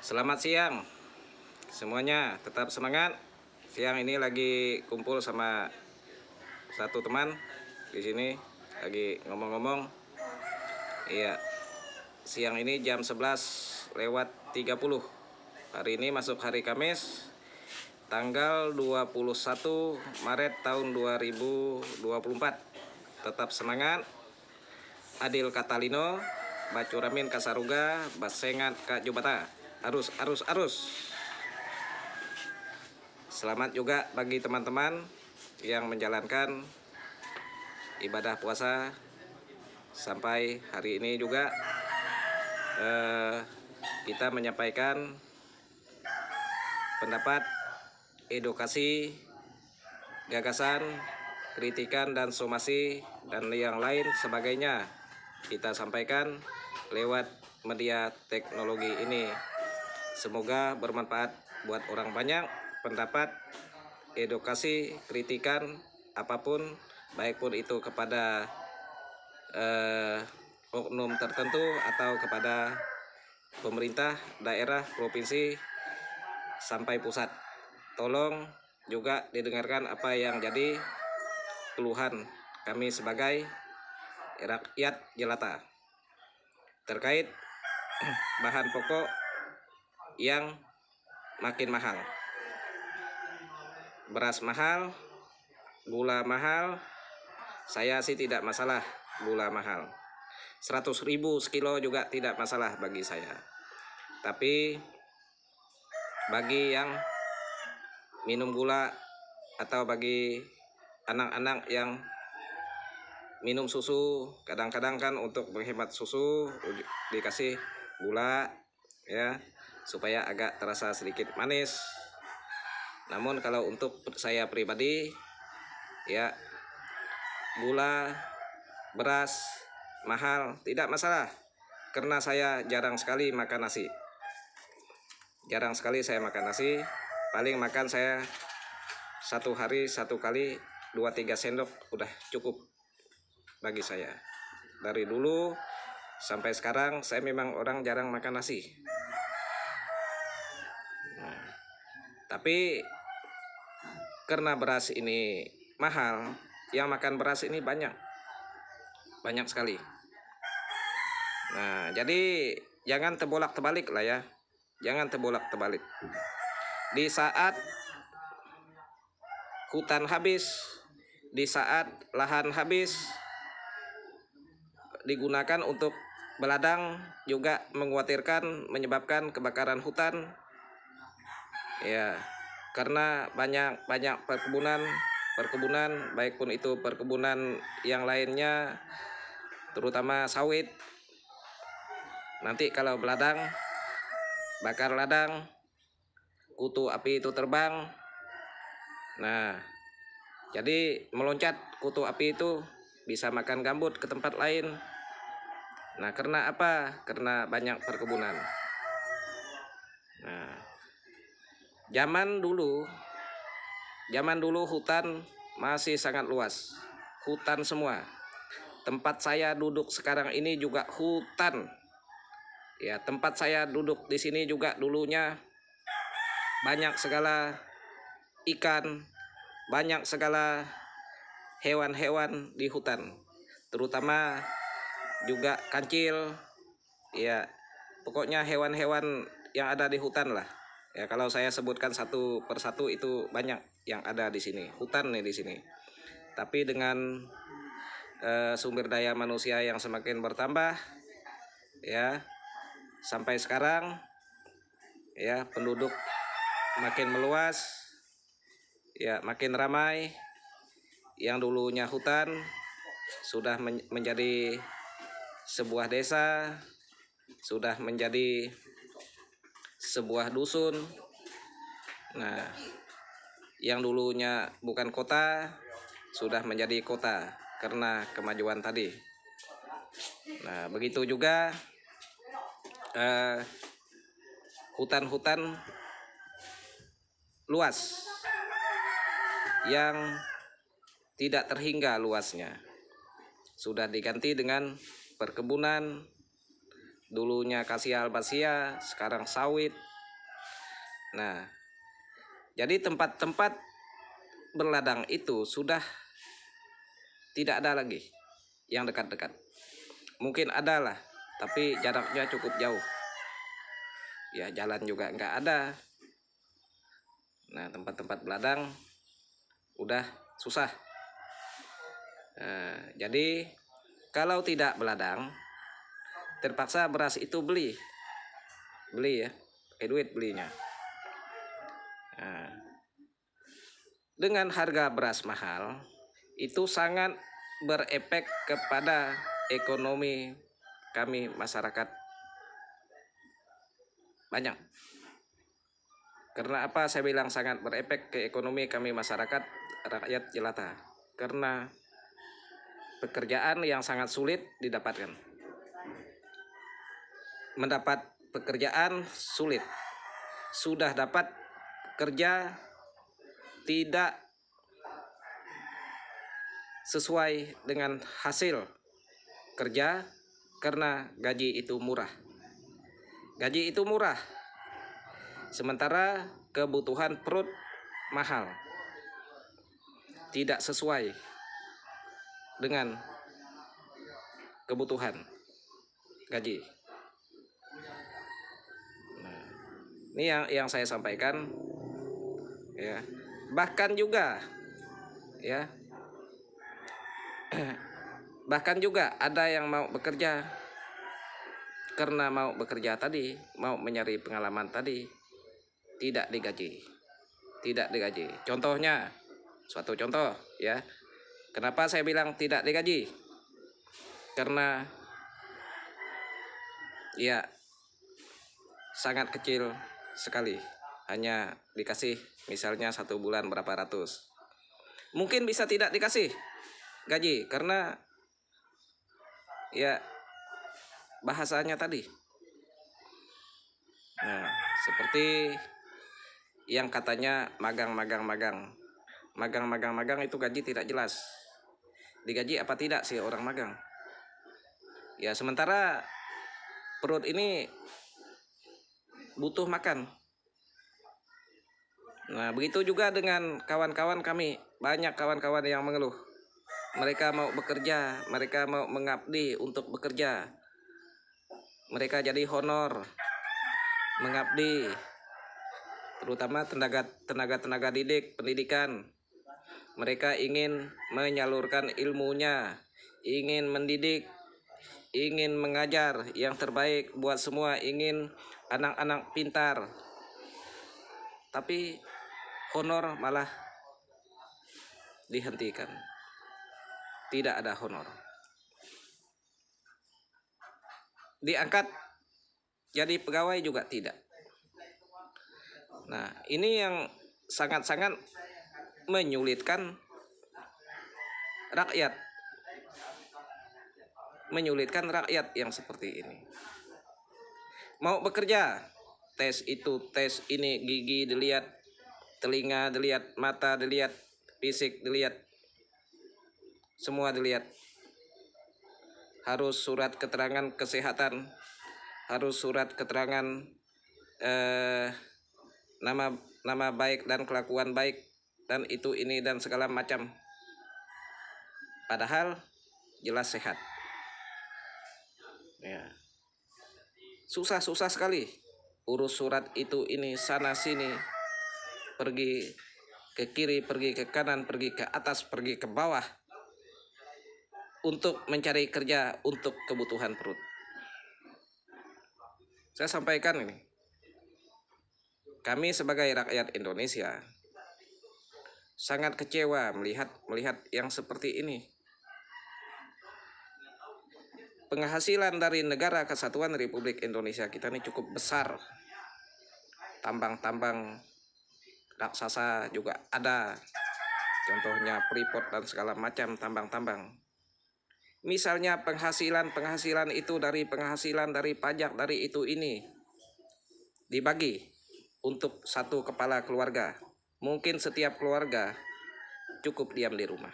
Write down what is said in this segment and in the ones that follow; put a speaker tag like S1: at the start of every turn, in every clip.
S1: Selamat siang semuanya, tetap semangat. Siang ini lagi kumpul sama satu teman di sini, lagi ngomong-ngomong. Iya, siang ini jam 11:30. Hari ini masuk hari Kamis, tanggal 21 Maret tahun 2024. Tetap semangat. Adil Katalino, Bacuramin Kasaruga, Basengat Kak Jubata. Arus. Selamat juga bagi teman-teman yang menjalankan ibadah puasa sampai hari ini juga. Kita menyampaikan pendapat, edukasi, gagasan, kritikan dan somasi dan yang lain sebagainya kita sampaikan lewat media teknologi ini. Semoga bermanfaat buat orang banyak. Pendapat, edukasi, kritikan apapun, baik pun itu kepada oknum tertentu atau kepada pemerintah daerah, provinsi sampai pusat, tolong juga didengarkan apa yang jadi keluhan kami sebagai rakyat jelata terkait bahan pokok yang makin mahal. Beras mahal, gula mahal. Saya sih tidak masalah gula mahal. 100.000 sekilo juga tidak masalah bagi saya. Tapi bagi yang minum gula atau bagi anak-anak yang minum susu, kadang-kadang kan untuk menghemat susu dikasih gula ya, supaya agak terasa sedikit manis. Namun kalau untuk saya pribadi ya, gula, beras mahal tidak masalah, karena saya jarang sekali makan nasi. Paling makan saya satu hari satu kali 2-3 sendok udah cukup bagi saya. Dari dulu sampai sekarang saya memang orang jarang makan nasi. Tapi karena beras ini mahal, yang makan beras ini banyak sekali. Nah, jadi jangan terbolak-terbalik lah ya. Jangan terbolak-terbalik. Di saat hutan habis, di saat lahan habis, digunakan untuk beladang juga mengkhawatirkan menyebabkan kebakaran hutan. Ya, karena banyak perkebunan baik pun itu perkebunan yang lainnya, terutama sawit. Nanti kalau beladang, bakar ladang, kutu api itu terbang. Nah, jadi meloncat kutu api itu bisa makan gambut ke tempat lain. Nah, karena apa? Karena banyak perkebunan. Nah, zaman dulu hutan masih sangat luas, hutan semua. Tempat saya duduk sekarang ini juga hutan. Ya, tempat saya duduk di sini juga dulunya banyak segala ikan, banyak segala hewan-hewan di hutan, terutama juga kancil. Ya, pokoknya hewan-hewan yang ada di hutan lah. Ya, kalau saya sebutkan satu persatu itu banyak yang ada di sini. Hutan nih di sini. Tapi dengan sumber daya manusia yang semakin bertambah ya, sampai sekarang ya, penduduk makin meluas ya, makin ramai. Yang dulunya hutan sudah menjadi sebuah desa, sudah menjadi sebuah dusun. Nah, yang dulunya bukan kota sudah menjadi kota karena kemajuan tadi. Nah, begitu juga hutan-hutan luas yang tidak terhingga luasnya sudah diganti dengan perkebunan, Dulunya kasih albasia, sekarang sawit. Nah, jadi tempat-tempat berladang itu sudah tidak ada lagi yang dekat-dekat. Mungkin ada lah, tapi jaraknya cukup jauh. Ya, jalan juga nggak ada. Nah, tempat-tempat berladang udah susah. Jadi kalau tidak berladang, terpaksa beras itu beli ya, pakai duit belinya. Nah, dengan harga beras mahal itu sangat berefek kepada ekonomi kami masyarakat banyak. Karena apa saya bilang sangat berefek ke ekonomi kami masyarakat rakyat jelata? Karena pekerjaan yang sangat sulit didapatkan. Mendapat pekerjaan sulit. Sudah dapat kerja tidak sesuai dengan hasil kerja karena gaji itu murah. Gaji itu murah. Sementara kebutuhan perut mahal. Tidak sesuai dengan kebutuhan gaji. Nah, ini yang saya sampaikan ya. Bahkan juga ya. Bahkan juga ada yang mau bekerja karena mau bekerja tadi, mau mencari pengalaman tadi, tidak digaji. Tidak digaji. Contohnya, suatu contoh ya. Kenapa saya bilang tidak digaji? Karena ya sangat kecil sekali. Hanya dikasih misalnya 1 bulan berapa ratus. Mungkin bisa tidak dikasih gaji karena ya bahasanya tadi. Nah, seperti yang katanya magang itu gaji tidak jelas. Digaji apa tidak sih orang magang? Ya sementara perut ini butuh makan. Nah, begitu juga dengan kawan-kawan kami. Banyak kawan-kawan yang mengeluh. Mereka mau bekerja, mereka mau mengabdi untuk bekerja. Mereka jadi honor mengabdi, terutama tenaga didik, pendidikan. Mereka ingin menyalurkan ilmunya, ingin mendidik, ingin mengajar yang terbaik buat semua, ingin anak-anak pintar. Tapi honor malah dihentikan. Tidak ada honor. Diangkat jadi pegawai juga tidak. Nah, ini yang sangat-sangat menyulitkan rakyat. Menyulitkan rakyat yang seperti ini. Mau bekerja, tes itu, tes ini, gigi dilihat, telinga dilihat, mata dilihat, fisik dilihat, semua dilihat. Harus surat keterangan kesehatan, harus surat keterangan nama baik dan kelakuan baik, dan itu ini dan segala macam. Padahal jelas sehat. Ya. Susah sekali urus surat itu ini sana sini, pergi ke kiri, pergi ke kanan, pergi ke atas, pergi ke bawah untuk mencari kerja untuk kebutuhan perut. Saya sampaikan ini, kami sebagai rakyat Indonesia sangat kecewa melihat yang seperti ini. Penghasilan dari negara kesatuan Republik Indonesia kita ini cukup besar. Tambang-tambang raksasa juga ada. Contohnya Freeport dan segala macam tambang-tambang. Misalnya penghasilan itu dari penghasilan dari pajak dari itu ini dibagi untuk satu kepala keluarga. Mungkin setiap keluarga cukup diam di rumah.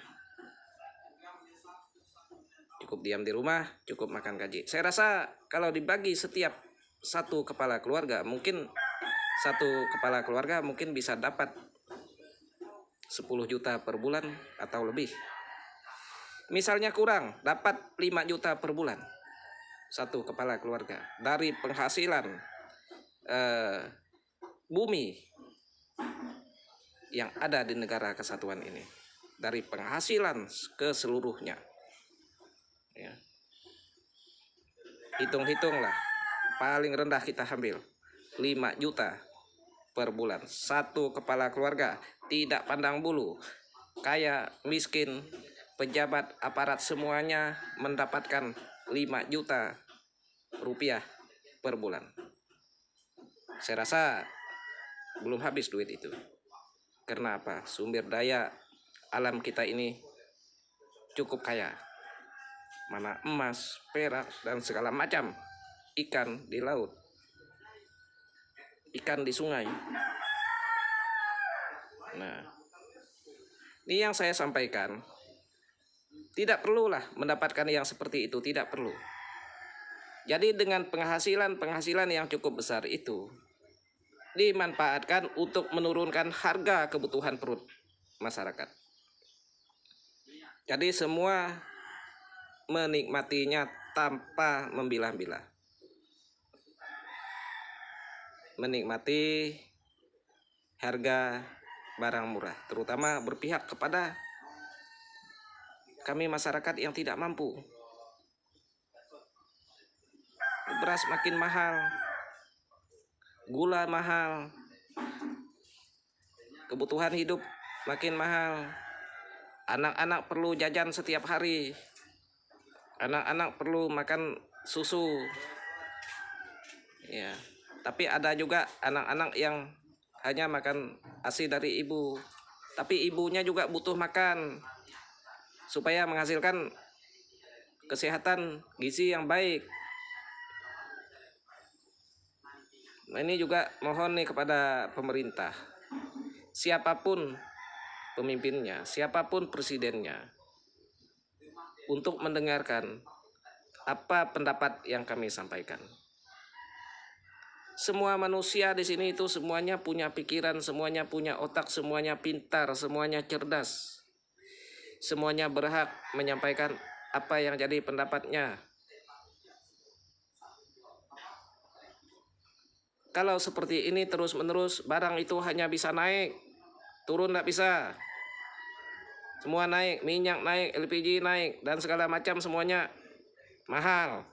S1: cukup diam di rumah, cukup makan gaji. Saya rasa kalau dibagi setiap satu kepala keluarga, mungkin bisa dapat 10 juta per bulan atau lebih. Misalnya kurang, dapat 5 juta per bulan satu kepala keluarga dari penghasilan bumi yang ada di negara kesatuan ini, dari penghasilan keseluruhnya. Ya. Hitung-hitunglah, paling rendah kita ambil 5 juta per bulan satu kepala keluarga, tidak pandang bulu, kaya, miskin, pejabat, aparat, semuanya mendapatkan 5 juta rupiah per bulan. Saya rasa belum habis duit itu. Karena apa? Sumber daya alam kita ini cukup kaya. Mana emas, perak, dan segala macam ikan di laut, ikan di sungai. Nah, ini yang saya sampaikan. Tidak perlulah mendapatkan yang seperti itu, tidak perlu. Jadi dengan penghasilan yang cukup besar itu dimanfaatkan untuk menurunkan harga kebutuhan perut masyarakat. Jadi semua menikmatinya tanpa membilah-bilah. Menikmati harga barang murah, terutama berpihak kepada kami masyarakat yang tidak mampu. Beras makin mahal, gula mahal, kebutuhan hidup makin mahal. Anak-anak perlu jajan setiap hari, anak-anak perlu makan susu. Ya, tapi ada juga anak-anak yang hanya makan ASI dari ibu, tapi ibunya juga butuh makan supaya menghasilkan kesehatan gizi yang baik. Nah, ini juga mohon nih kepada pemerintah, siapapun pemimpinnya, siapapun presidennya, untuk mendengarkan apa pendapat yang kami sampaikan. Semua manusia di sini itu semuanya punya pikiran, semuanya punya otak, semuanya pintar, semuanya cerdas. Semuanya berhak menyampaikan apa yang jadi pendapatnya. Kalau seperti ini terus-menerus, barang itu hanya bisa naik, turun tidak bisa. Semua naik, minyak naik, LPG naik, dan segala macam semuanya mahal.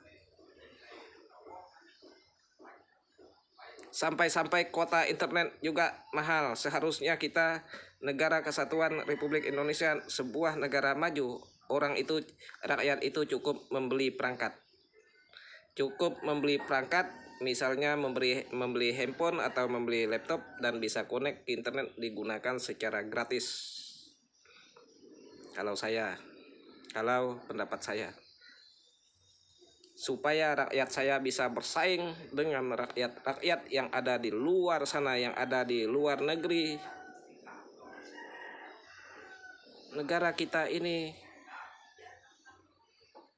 S1: Sampai-sampai kuota internet juga mahal. Seharusnya kita negara kesatuan Republik Indonesia, sebuah negara maju, rakyat itu cukup membeli perangkat. Cukup membeli perangkat, misalnya membeli handphone atau membeli laptop dan bisa connect ke internet, digunakan secara gratis. Kalau pendapat saya, supaya rakyat saya bisa bersaing dengan rakyat yang ada di luar sana, yang ada di luar negeri. Negara kita ini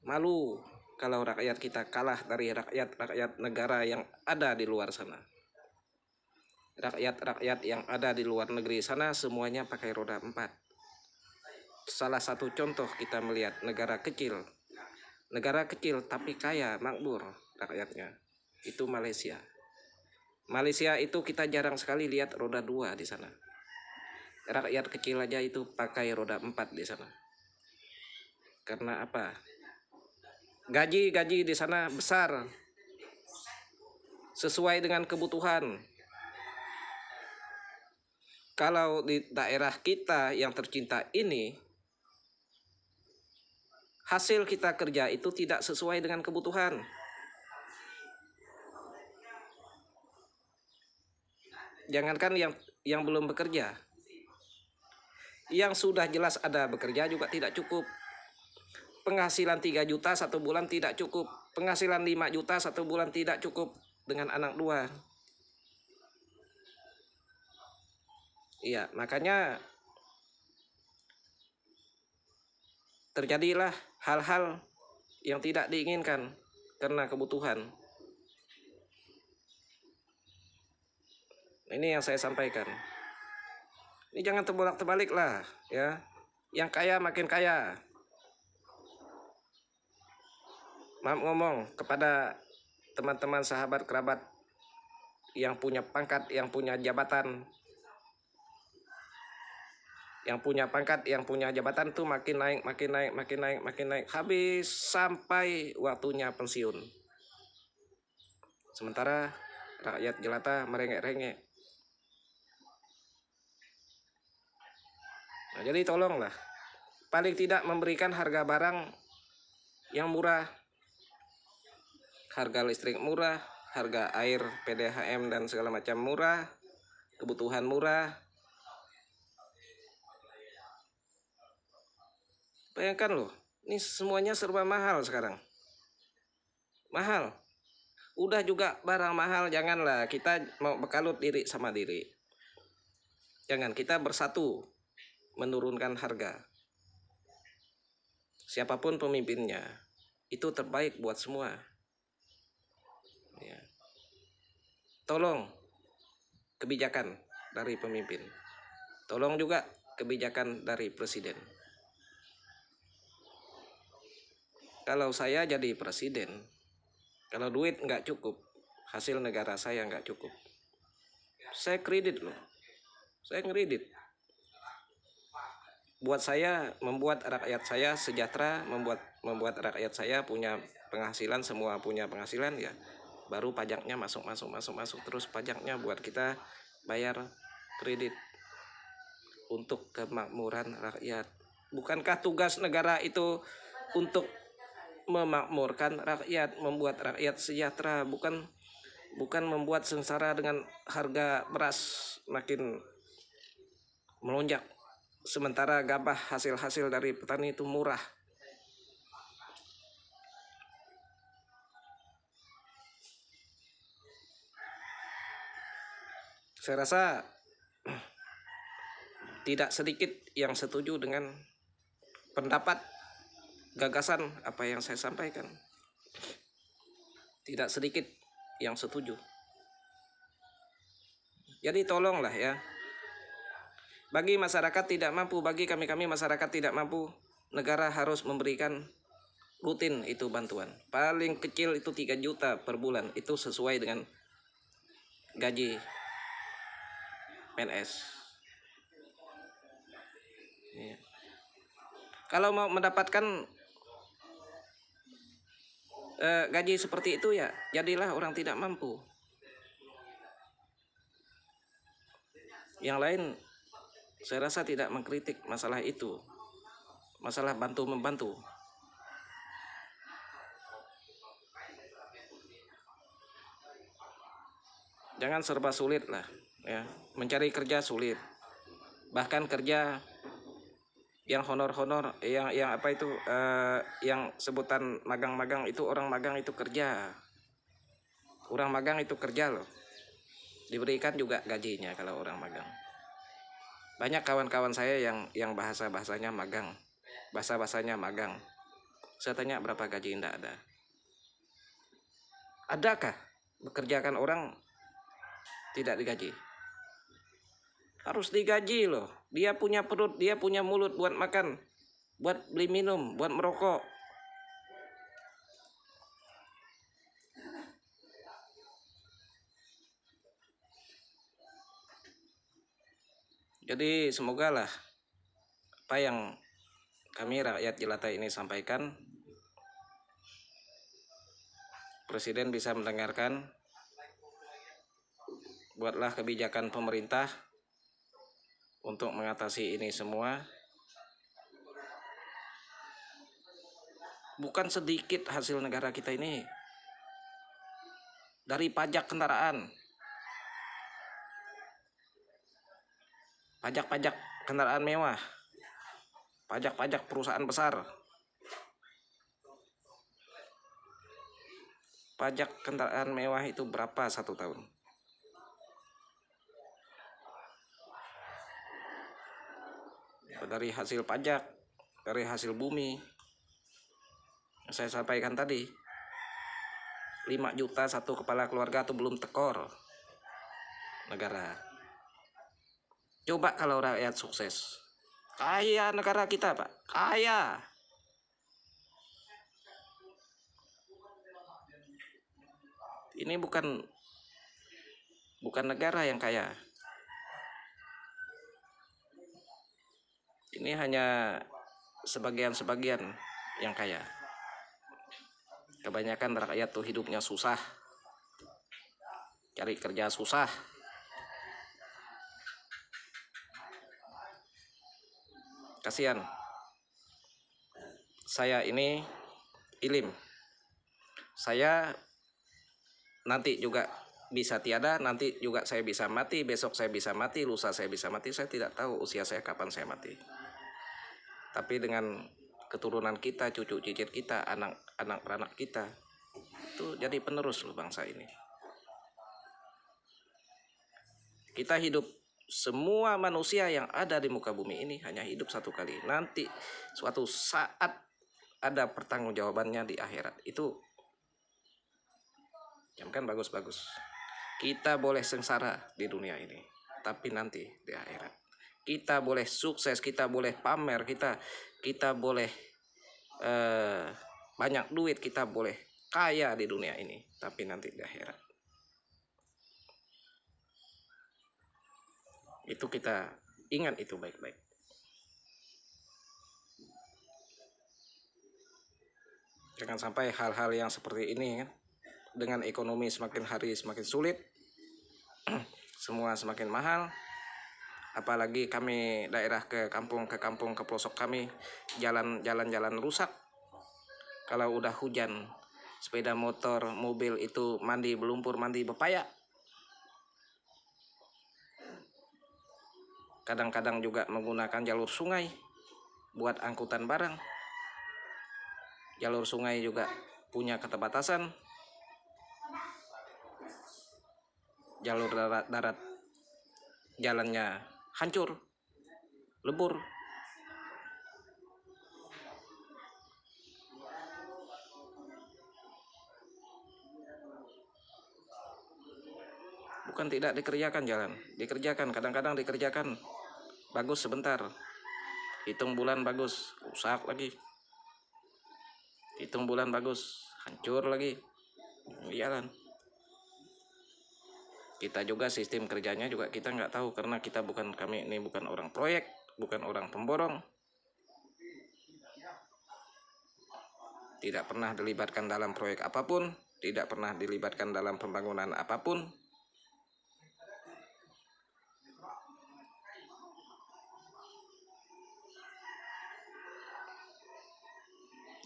S1: malu kalau rakyat kita kalah dari rakyat negara yang ada di luar sana. Rakyat yang ada di luar negeri sana semuanya pakai roda 4. Salah satu contoh kita melihat negara kecil tapi kaya, makmur rakyatnya, itu Malaysia. Malaysia itu kita jarang sekali lihat roda 2 di sana. Rakyat kecil aja itu pakai roda 4 di sana. Karena apa? Gaji di sana besar, sesuai dengan kebutuhan. Kalau di daerah kita yang tercinta ini, hasil kita kerja itu tidak sesuai dengan kebutuhan. Jangankan yang belum bekerja, yang sudah jelas ada bekerja juga tidak cukup. Penghasilan 3 juta satu bulan tidak cukup. Penghasilan 5 juta satu bulan tidak cukup dengan anak 2. Iya, makanya terjadilah hal-hal yang tidak diinginkan karena kebutuhan. Ini yang saya sampaikan. Ini jangan terbolak-terbalik lah ya. Yang kaya makin kaya. Maaf ngomong kepada teman-teman, sahabat, kerabat yang punya pangkat, yang punya jabatan. Yang punya pangkat, yang punya jabatan tuh makin naik, makin naik, makin naik, makin naik. Habis sampai waktunya pensiun. Sementara rakyat jelata merengek-rengek. Nah, jadi tolonglah, paling tidak memberikan harga barang yang murah, harga listrik murah, harga air, PDHM dan segala macam murah, kebutuhan murah. Bayangkan loh, ini semuanya serba mahal sekarang. Mahal. Udah juga barang mahal, janganlah kita mau berkalut diri sama diri. Jangan, kita bersatu menurunkan harga. Siapapun pemimpinnya, itu terbaik buat semua. Ya. Tolong kebijakan dari pemimpin. Tolong juga kebijakan dari presiden. Kalau saya jadi presiden, kalau duit nggak cukup, hasil negara saya nggak cukup, saya kredit loh. Saya kredit. Buat saya, membuat rakyat saya sejahtera, membuat rakyat saya punya penghasilan, semua punya penghasilan ya. Baru pajaknya masuk terus pajaknya buat kita bayar kredit untuk kemakmuran rakyat. Bukankah tugas negara itu untuk memakmurkan rakyat, membuat rakyat sejahtera, bukan membuat sengsara dengan harga beras makin melonjak, sementara gabah hasil dari petani itu murah. Saya rasa tidak sedikit yang setuju dengan pendapat, gagasan apa yang saya sampaikan. Tidak sedikit yang setuju. Jadi tolonglah ya. Bagi masyarakat tidak mampu, bagi kami masyarakat tidak mampu, negara harus memberikan rutin itu bantuan. Paling kecil itu 3 juta per bulan, itu sesuai dengan gaji PNS. Ya. Kalau mau mendapatkan gaji seperti itu ya jadilah orang tidak mampu. Yang lain saya rasa tidak mengkritik masalah itu, masalah bantu-membantu. Jangan serba sulit lah ya. Mencari kerja sulit, bahkan kerja yang honor yang apa itu yang sebutan magang itu, orang magang itu kerja, orang magang itu kerja loh, diberikan juga gajinya kalau orang magang. Banyak kawan-kawan saya yang bahasanya magang, bahasanya magang. Saya tanya berapa gaji, tidak ada. Adakah bekerjakan orang tidak digaji? Harus digaji loh. Dia punya perut, dia punya mulut buat makan, buat beli minum, buat merokok. Jadi semoga lah apa yang kami rakyat jelata ini sampaikan, Presiden bisa mendengarkan. Buatlah kebijakan pemerintah untuk mengatasi ini semua. Bukan sedikit hasil negara kita ini dari pajak kendaraan, pajak kendaraan mewah, pajak perusahaan besar, pajak kendaraan mewah itu berapa satu tahun? Dari hasil pajak, dari hasil bumi. Saya sampaikan tadi, 5 juta satu kepala keluarga tuh belum tekor negara. Coba kalau rakyat sukses, kaya negara kita Pak, kaya. Ini bukan negara yang kaya. Ini hanya sebagian-sebagian yang kaya. Kebanyakan rakyat tuh hidupnya susah, cari kerja susah. Kasihan. Saya ini ilim. Saya nanti juga bisa tiada, nanti juga saya bisa mati, besok saya bisa mati, lusa saya bisa mati. Saya tidak tahu usia saya kapan saya mati. Tapi dengan keturunan kita, cucu cicit kita, anak beranak kita, itu jadi penerus loh bangsa ini. Kita hidup, semua manusia yang ada di muka bumi ini hanya hidup satu kali. Nanti suatu saat ada pertanggungjawabannya di akhirat. Itu kan bagus-bagus. Kita boleh sengsara di dunia ini, tapi nanti di akhirat kita boleh sukses, kita boleh pamer, kita boleh banyak duit, kita boleh kaya di dunia ini, tapi nanti di akhirat itu kita ingat itu baik-baik. Jangan sampai hal-hal yang seperti ini kan, dengan ekonomi semakin hari semakin sulit, semua semakin mahal. Apalagi kami daerah ke kampung, ke pelosok kami, jalan rusak. Kalau udah hujan, sepeda motor, mobil itu mandi belumpur, mandi bepaya. Kadang-kadang juga menggunakan jalur sungai buat angkutan barang. Jalur sungai juga punya keterbatasan. Jalur darat jalannya hancur, lebur. Bukan tidak dikerjakan jalan, dikerjakan, kadang-kadang dikerjakan bagus sebentar, hitung bulan bagus, rusak lagi, hitung bulan bagus, hancur lagi. Jalan kita juga sistem kerjanya juga kita nggak tahu, karena kami ini bukan orang proyek, bukan orang pemborong, tidak pernah dilibatkan dalam proyek apapun, tidak pernah dilibatkan dalam pembangunan apapun.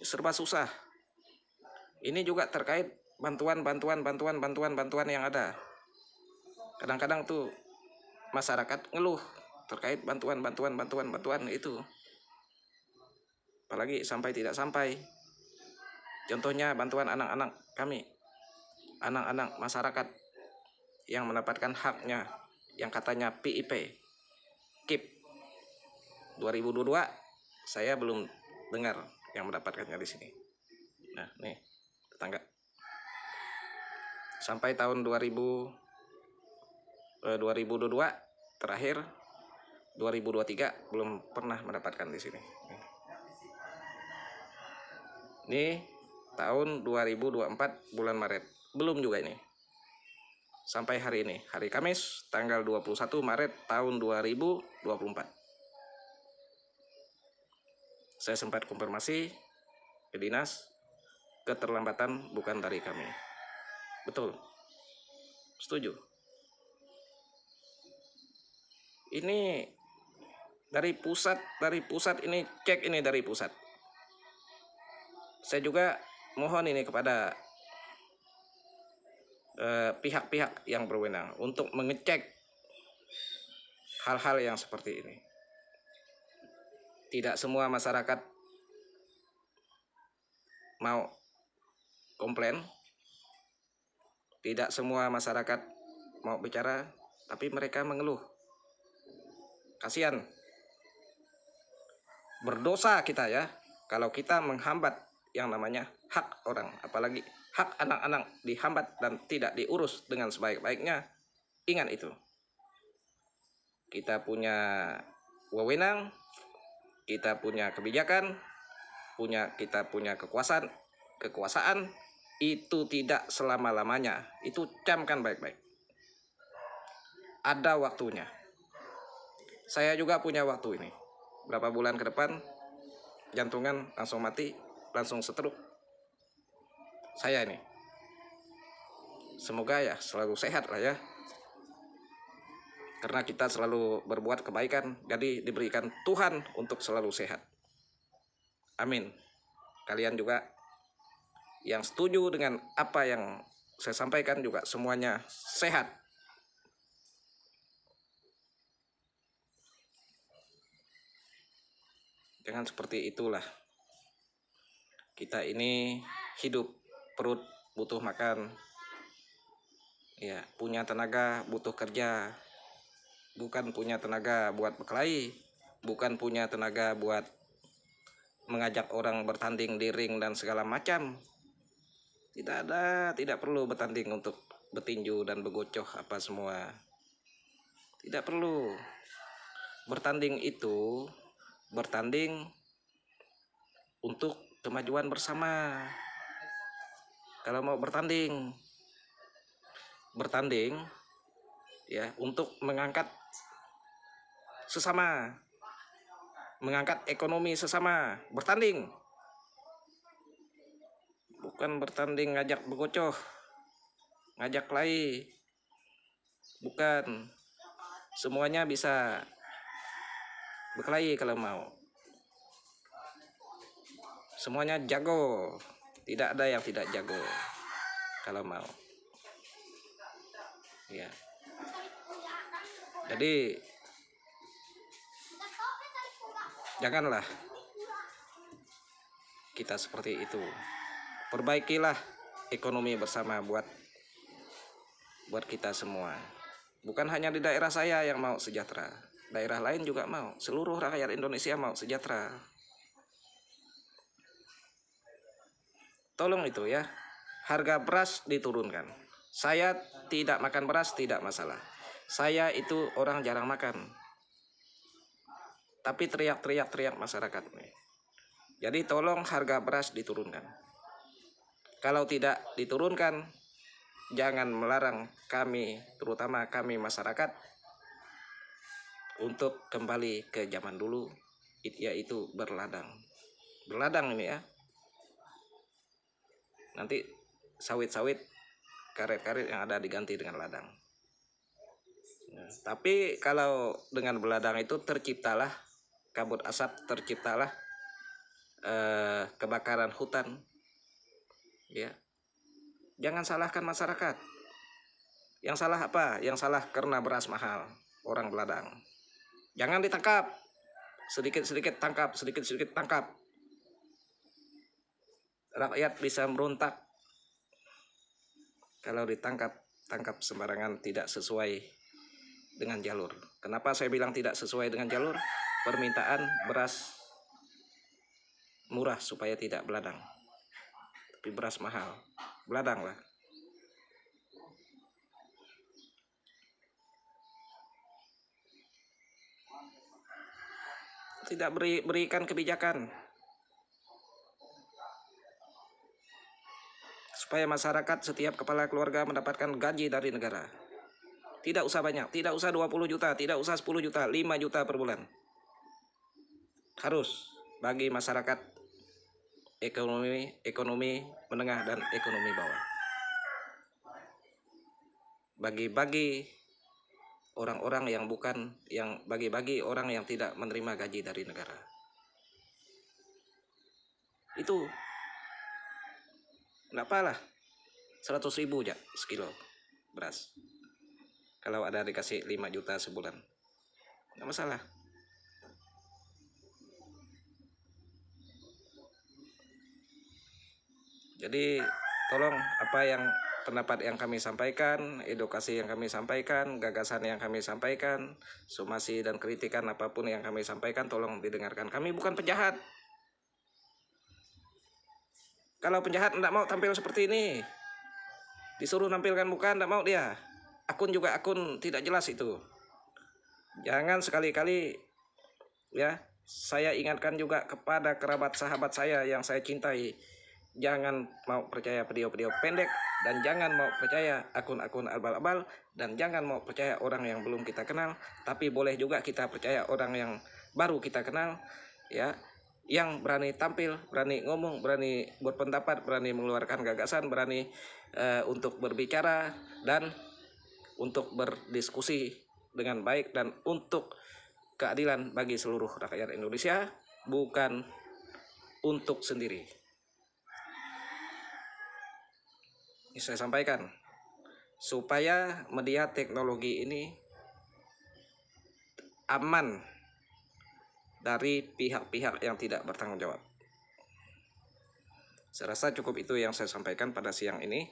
S1: Serba susah. Ini juga terkait bantuan yang ada. Kadang-kadang tuh masyarakat ngeluh terkait bantuan itu. Apalagi sampai tidak sampai. Contohnya bantuan anak-anak kami, anak-anak masyarakat yang mendapatkan haknya, yang katanya PIP, KIP 2022, saya belum dengar yang mendapatkannya di sini. Nah, nih tetangga. Sampai tahun 2022 terakhir 2023 belum pernah mendapatkan di sini. Ini tahun 2024 bulan Maret belum juga ini. Sampai hari ini, hari Kamis tanggal 21 Maret tahun 2024. Saya sempat konfirmasi ke dinas, keterlambatan bukan dari kami. Betul, setuju. Ini dari pusat ini, cek ini dari pusat. Saya juga mohon ini kepada pihak-pihak yang berwenang untuk mengecek hal-hal yang seperti ini. Tidak semua masyarakat mau komplain, tidak semua masyarakat mau bicara, tapi mereka mengeluh. Kasihan, berdosa kita ya kalau kita menghambat yang namanya hak orang, apalagi hak anak-anak dihambat dan tidak diurus dengan sebaik-baiknya. Ingat itu. Kita punya wewenang, kita punya kebijakan, kita punya kekuasaan itu tidak selama-lamanya. Itu camkan baik-baik. Ada waktunya. Saya juga punya waktu ini. Berapa bulan ke depan jantungan langsung mati, langsung stroke. Saya ini. Semoga ya selalu sehat lah ya. Karena kita selalu berbuat kebaikan, jadi diberikan Tuhan untuk selalu sehat. Amin. Kalian juga yang setuju dengan apa yang saya sampaikan juga semuanya sehat. Jangan seperti itulah. Kita ini hidup, perut butuh makan. Ya, punya tenaga butuh kerja. Bukan punya tenaga buat berkelahi, bukan punya tenaga buat mengajak orang bertanding di ring dan segala macam. Tidak perlu bertanding untuk bertinju dan bergocoh apa semua. Tidak perlu. Bertanding itu bertanding untuk kemajuan bersama. Kalau mau bertanding ya untuk mengangkat sesama, mengangkat ekonomi sesama, bertanding. Bukan bertanding ngajak bergocoh, ngajak kelahi. Bukan. Semuanya bisa berkelahi kalau mau. Semuanya jago. Tidak ada yang tidak jago kalau mau. Ya. Jadi janganlah kita seperti itu. Perbaikilah ekonomi bersama buat kita semua. Bukan hanya di daerah saya yang mau sejahtera, daerah lain juga mau. Seluruh rakyat Indonesia mau sejahtera. Tolong itu ya, harga beras diturunkan. Saya tidak makan beras, tidak masalah. Saya itu orang jarang makan, tapi teriak masyarakat nih. Jadi tolong harga beras diturunkan. Kalau tidak diturunkan, jangan melarang kami, terutama kami masyarakat, untuk kembali ke zaman dulu, yaitu berladang. Berladang ini ya. Nanti sawit-sawit, karet-karet yang ada diganti dengan ladang. Ya, tapi kalau dengan berladang itu terciptalah kabut asap, terciptalah kebakaran hutan. Ya, jangan salahkan masyarakat. Yang salah apa? Yang salah karena beras mahal, orang berladang. Jangan ditangkap. Sedikit-sedikit tangkap, sedikit-sedikit tangkap. Rakyat bisa merontak kalau ditangkap sembarangan, tidak sesuai dengan jalur. Kenapa saya bilang tidak sesuai dengan jalur? Permintaan beras murah supaya tidak beladang. Tapi beras mahal, beladang lah. Tidak berikan kebijakan supaya masyarakat, setiap kepala keluarga mendapatkan gaji dari negara. Tidak usah banyak, tidak usah 20 juta, tidak usah 10 juta, 5 juta per bulan. Harus bagi masyarakat ekonomi menengah dan ekonomi bawah. Bagi-bagi orang-orang bagi-bagi orang yang tidak menerima gaji dari negara. Itu kenapa lah 100.000 aja sekilo beras. Kalau ada dikasih 5 juta sebulan, nggak masalah. Jadi tolong pendapat yang kami sampaikan, edukasi yang kami sampaikan, gagasan yang kami sampaikan, somasi dan kritikan apapun yang kami sampaikan, tolong didengarkan. Kami bukan penjahat. Kalau penjahat tidak mau tampil seperti ini, disuruh nampilkan muka tidak mau dia. Akun juga akun tidak jelas itu. Jangan sekali-kali ya, saya ingatkan juga kepada kerabat sahabat saya yang saya cintai, jangan mau percaya video-video pendek, dan jangan mau percaya akun-akun abal-abal, dan jangan mau percaya orang yang belum kita kenal. Tapi boleh juga kita percaya orang yang baru kita kenal, ya, yang berani tampil, berani ngomong, berani berpendapat, berani mengeluarkan gagasan, berani untuk berbicara dan untuk berdiskusi dengan baik dan untuk keadilan bagi seluruh rakyat Indonesia, bukan untuk sendiri. Ini saya sampaikan supaya media teknologi ini aman dari pihak-pihak yang tidak bertanggung jawab. Saya rasa cukup itu yang saya sampaikan pada siang ini.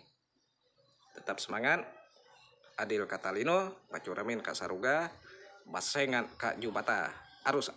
S1: Tetap semangat. Adil Katalino, Pacuramin Kak Saruga, Basengan Kak Jubata. Arus.